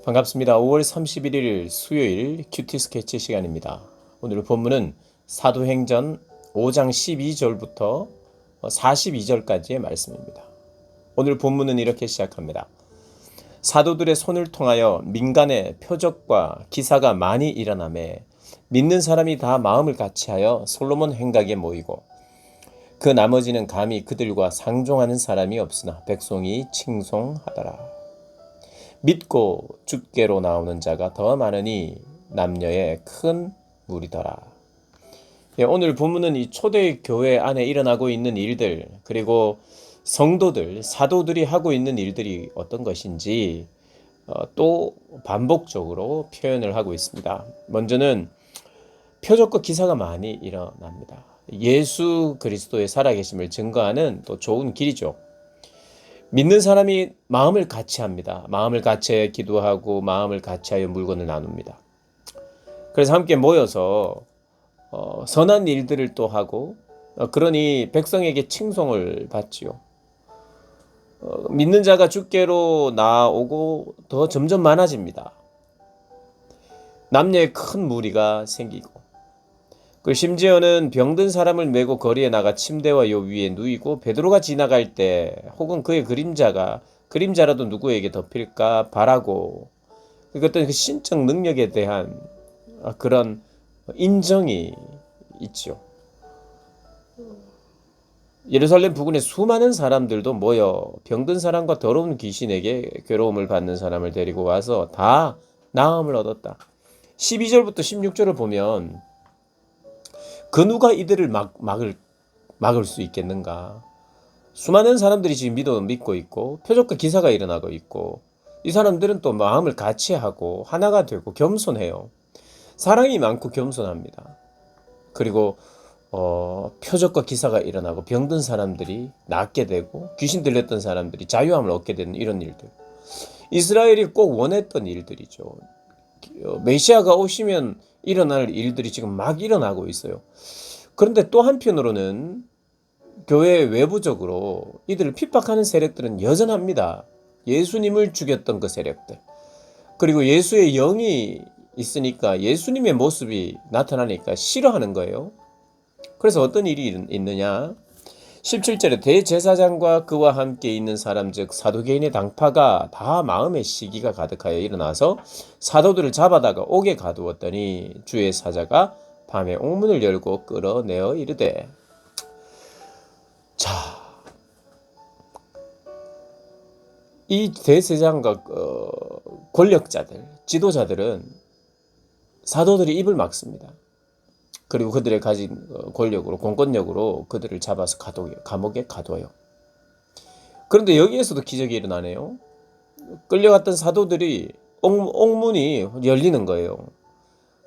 반갑습니다. 5월 31일 수요일 큐티 스케치 시간입니다. 오늘 본문은 사도행전 5장 12절부터 42절까지의 말씀입니다. 오늘 본문은 이렇게 시작합니다. 사도들의 손을 통하여 민간의 표적과 기사가 많이 일어나매 믿는 사람이 다 마음을 같이하여 솔로몬 행각에 모이고 그 나머지는 감히 그들과 상종하는 사람이 없으나 백성이 칭송하더라. 믿고 주께로 나오는 자가 더 많으니 남녀의 큰 무리더라. 오늘 본문은 이 초대 교회 안에 일어나고 있는 일들, 그리고 성도들, 사도들이 하고 있는 일들이 어떤 것인지 또 반복적으로 표현을 하고 있습니다. 먼저는 표적과 기사가 많이 일어납니다. 예수 그리스도의 살아계심을 증거하는 또 좋은 길이죠. 믿는 사람이 마음을 같이합니다. 마음을 같이하여 기도하고 마음을 같이하여 물건을 나눕니다. 그래서 함께 모여서 선한 일들을 또 하고 그러니 백성에게 칭송을 받지요. 믿는 자가 주께로 나오고 더 점점 많아집니다. 남녀의 큰 무리가 생기고 그 심지어는 병든 사람을 메고 거리에 나가 침대와 요 위에 누이고 베드로가 지나갈 때 혹은 그의 그림자라도 누구에게 덮일까 바라고 어떤 그 신적 능력에 대한 그런 인정이 있죠. 예루살렘 부근에 수많은 사람들도 모여 병든 사람과 더러운 귀신에게 괴로움을 받는 사람을 데리고 와서 다 나음을 얻었다. 12절부터 16절을 보면 그 누가 이들을 막을 수 있겠는가? 수많은 사람들이 지금 믿고 있고 표적과 기사가 일어나고 있고 이 사람들은 또 마음을 같이 하고 하나가 되고 겸손해요. 사랑이 많고 겸손합니다. 그리고 표적과 기사가 일어나고 병든 사람들이 낫게 되고 귀신 들렸던 사람들이 자유함을 얻게 되는 이런 일들. 이스라엘이 꼭 원했던 일들이죠. 메시아가 오시면 일어날 일들이 지금 막 일어나고 있어요. 그런데 또 한편으로는 교회 외부적으로 이들을 핍박하는 세력들은 여전합니다. 예수님을 죽였던 그 세력들. 그리고 예수의 영이 있으니까 예수님의 모습이 나타나니까 싫어하는 거예요. 그래서 어떤 일이 있느냐? 17절에 대제사장과 그와 함께 있는 사람 즉 사두개인의 당파가 다 마음의 시기가 가득하여 일어나서 사도들을 잡아다가 옥에 가두었더니 주의 사자가 밤에 옥문을 열고 끌어내어 이르되. 자, 이 대제사장과 권력자들, 지도자들은 사도들이 입을 막습니다. 그리고 그들의 가진 권력으로, 공권력으로 그들을 잡아서 감옥에 가둬요. 그런데 여기에서도 기적이 일어나네요. 끌려갔던 사도들이 옥문이 열리는 거예요.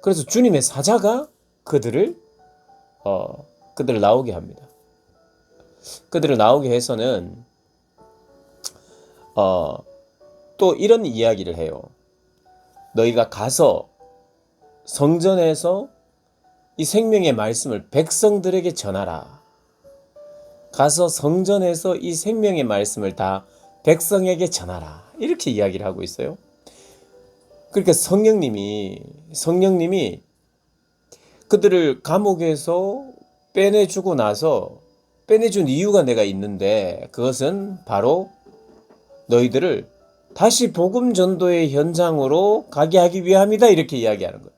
그래서 주님의 사자가 그들을 나오게 합니다. 그들을 나오게 해서는 또 이런 이야기를 해요. 너희가 가서 성전에서 이 생명의 말씀을 백성들에게 전하라. 가서 성전에서 이 생명의 말씀을 다 백성에게 전하라. 이렇게 이야기를 하고 있어요. 그러니까 성령님이 그들을 감옥에서 빼내주고 나서 빼내준 이유가 내가 있는데 그것은 바로 너희들을 다시 복음 전도의 현장으로 가게 하기 위함이다. 이렇게 이야기하는 거예요.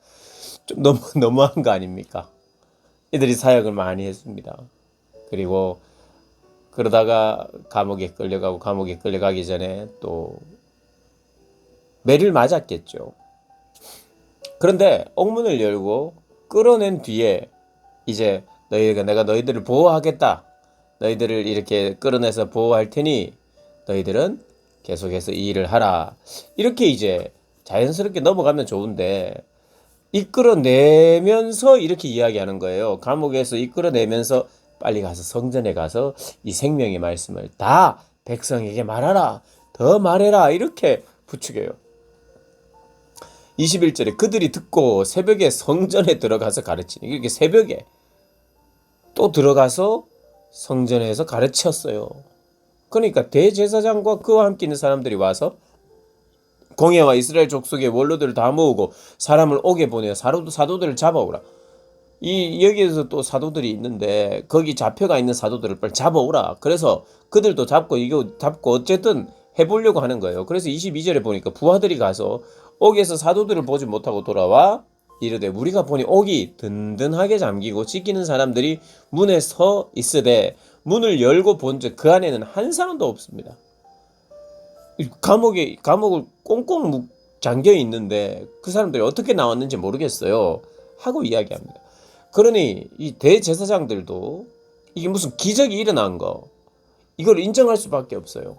좀 너무한 거 아닙니까? 이들이 사역을 많이 했습니다. 그리고 그러다가 감옥에 끌려가기 전에 또 매를 맞았겠죠. 그런데 옥문을 열고 끌어낸 뒤에 이제 내가 너희들을 보호하겠다. 너희들을 이렇게 끌어내서 보호할 테니 너희들은 계속해서 이 일을 하라. 이렇게 이제 자연스럽게 넘어가면 좋은데 이끌어내면서 이렇게 이야기하는 거예요. 감옥에서 이끌어내면서 빨리 가서 성전에 가서 이 생명의 말씀을 다 백성에게 말하라. 더 말해라. 이렇게 부추겨요. 21절에 그들이 듣고 새벽에 성전에 들어가서 가르치니 이렇게 새벽에 또 들어가서 성전에서 가르쳤어요. 그러니까 대제사장과 그와 함께 있는 사람들이 와서 공회와 이스라엘 족속의 원로들을 다 모으고 사람을 오게 보내어 사도들을 잡아오라. 여기에서 또 사도들이 있는데 거기 잡혀가 있는 사도들을 빨리 잡아오라. 그래서 그들도 잡고 이거 잡고 어쨌든 해보려고 하는 거예요. 그래서 22절에 보니까 부하들이 가서 옥에서 사도들을 보지 못하고 돌아와 이르되 우리가 보니 옥이 든든하게 잠기고 지키는 사람들이 문에 서 있으되 문을 열고 본즉 그 안에는 한 사람도 없습니다. 감옥을 꽁꽁 잠겨 있는데 그 사람들이 어떻게 나왔는지 모르겠어요. 하고 이야기합니다. 그러니 이 대제사장들도 이게 무슨 기적이 일어난 거 이걸 인정할 수밖에 없어요.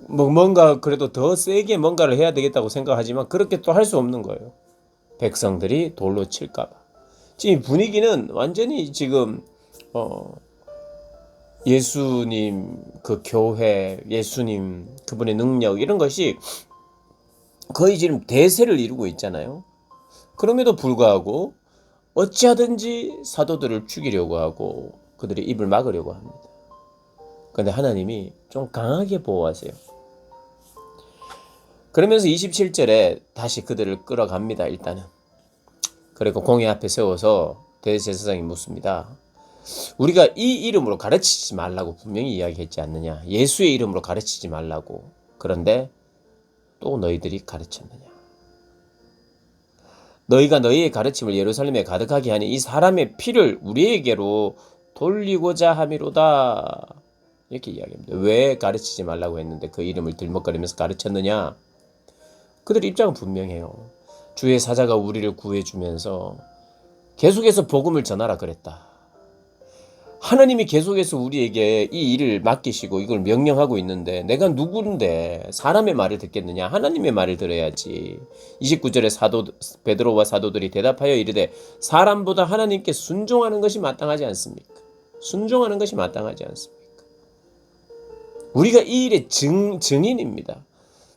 뭔가 그래도 더 세게 뭔가를 해야 되겠다고 생각하지만 그렇게 또 할 수 없는 거예요. 백성들이 돌로 칠까봐. 지금 분위기는 완전히 지금 예수님 그 교회, 예수님 그분의 능력 이런 것이 거의 지금 대세를 이루고 있잖아요. 그럼에도 불구하고 어찌하든지 사도들을 죽이려고 하고 그들의 입을 막으려고 합니다. 그런데 하나님이 좀 강하게 보호하세요. 그러면서 27절에 다시 그들을 끌어갑니다. 일단은. 그리고 공회 앞에 세워서 대제사장이 묻습니다. 우리가 이 이름으로 가르치지 말라고 분명히 이야기했지 않느냐. 예수의 이름으로 가르치지 말라고. 그런데 또 너희들이 가르쳤느냐. 너희가 너희의 가르침을 예루살렘에 가득하게 하니 이 사람의 피를 우리에게로 돌리고자 함이로다. 이렇게 이야기합니다. 왜 가르치지 말라고 했는데 그 이름을 들먹거리면서 가르쳤느냐. 그들 입장은 분명해요. 주의 사자가 우리를 구해주면서 계속해서 복음을 전하라 그랬다. 하나님이 계속해서 우리에게 이 일을 맡기시고 이걸 명령하고 있는데 내가 누구인데 사람의 말을 듣겠느냐. 하나님의 말을 들어야지. 29절에 베드로와 사도들이 대답하여 이르되 사람보다 하나님께 순종하는 것이 마땅하지 않습니까? 순종하는 것이 마땅하지 않습니까? 우리가 이 일의 증인입니다.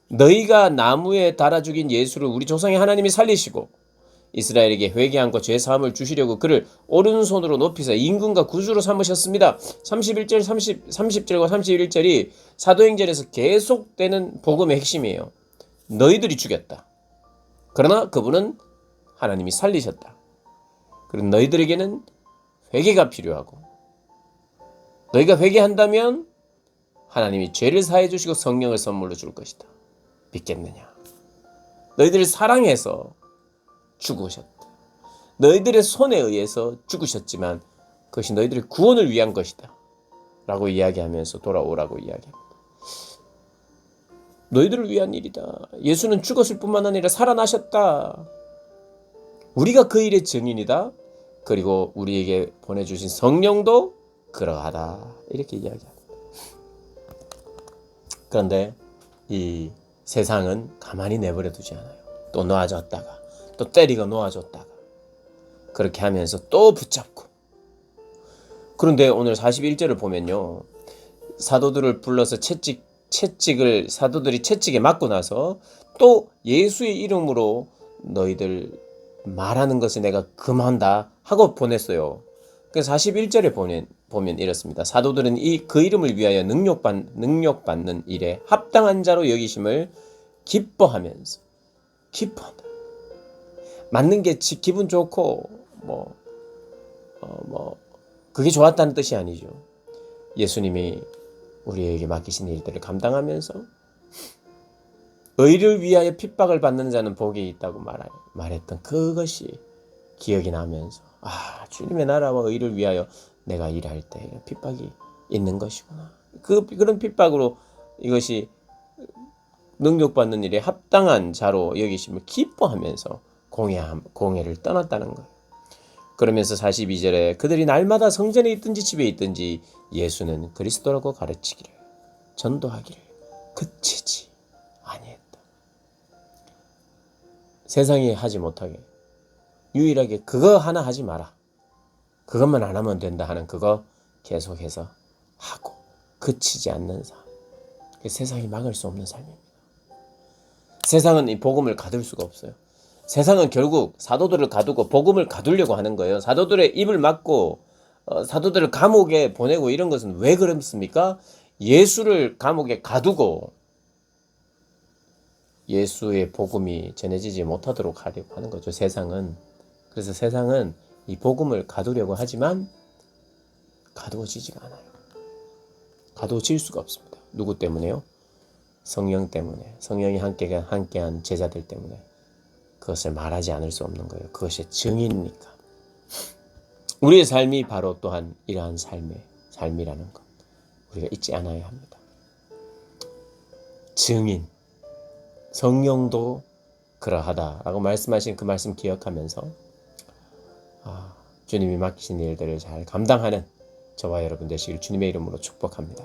너희가 나무에 달아 죽인 예수를 우리 조상의 하나님이 살리시고 이스라엘에게 회개함과 죄사함을 주시려고 그를 오른손으로 높이사 임금과 구주로 삼으셨습니다. 30절과 31절이 사도행전에서 계속되는 복음의 핵심이에요. 너희들이 죽였다. 그러나 그분은 하나님이 살리셨다. 그리고 너희들에게는 회개가 필요하고 너희가 회개한다면 하나님이 죄를 사해 주시고 성령을 선물로 줄 것이다. 믿겠느냐? 너희들을 사랑해서 죽으셨다. 너희들의 손에 의해서 죽으셨지만 그것이 너희들의 구원을 위한 것이다. 라고 이야기하면서 돌아오라고 이야기합니다. 너희들을 위한 일이다. 예수는 죽었을 뿐만 아니라 살아나셨다. 우리가 그 일의 증인이다. 그리고 우리에게 보내주신 성령도 그러하다. 이렇게 이야기합니다. 그런데 이 세상은 가만히 내버려 두지 않아요. 또 놓아줬다가 또 때리고 놓아줬다가 그렇게 하면서 또 붙잡고. 그런데 오늘 41절을 보면요. 사도들을 불러서 사도들이 채찍에 맞고 나서 또 예수의 이름으로 너희들 말하는 것을 내가 금한다 하고 보냈어요. 그래서 41절에 보면 이렇습니다. 사도들은 그 이름을 위하여 능력받는 일에 합당한 자로 여기심을 기뻐하면서 기뻐한다. 맞는 게 기분 좋고 그게 좋았다는 뜻이 아니죠. 예수님이 우리에게 맡기신 일들을 감당하면서 의를 위하여 핍박을 받는 자는 복이 있다고 말했던 그것이 기억이 나면서 주님의 나라와 의를 위하여 내가 일할 때 핍박이 있는 것이구나. 그런 핍박으로 이것이 능력받는 일에 합당한 자로 여기심을 기뻐하면서 공회를 떠났다는 거예요. 그러면서 42절에 그들이 날마다 성전에 있든지 집에 있든지 예수는 그리스도라고 가르치기를 전도하기를 그치지 아니했다. 세상이 하지 못하게 유일하게 그거 하나 하지 마라. 그것만 안 하면 된다 하는 그거 계속해서 하고 그치지 않는 삶. 세상이 막을 수 없는 삶입니다. 세상은 이 복음을 가둘 수가 없어요. 세상은 결국 사도들을 가두고 복음을 가두려고 하는 거예요. 사도들의 입을 막고 사도들을 감옥에 보내고 이런 것은 왜 그렇습니까? 예수를 감옥에 가두고 예수의 복음이 전해지지 못하도록 하려고 하는 거죠. 세상은. 그래서 세상은 이 복음을 가두려고 하지만 가두어지지가 않아요. 가두어질 수가 없습니다. 누구 때문에요? 성령 때문에. 성령이 함께한 제자들 때문에. 그것을 말하지 않을 수 없는 거예요. 그것이 증인이니까. 우리의 삶이 바로 또한 이러한 삶이라는 것. 우리가 잊지 않아야 합니다. 증인. 성령도 그러하다라고 말씀하신 그 말씀 기억하면서 주님이 맡기신 일들을 잘 감당하는 저와 여러분 되시길 주님의 이름으로 축복합니다.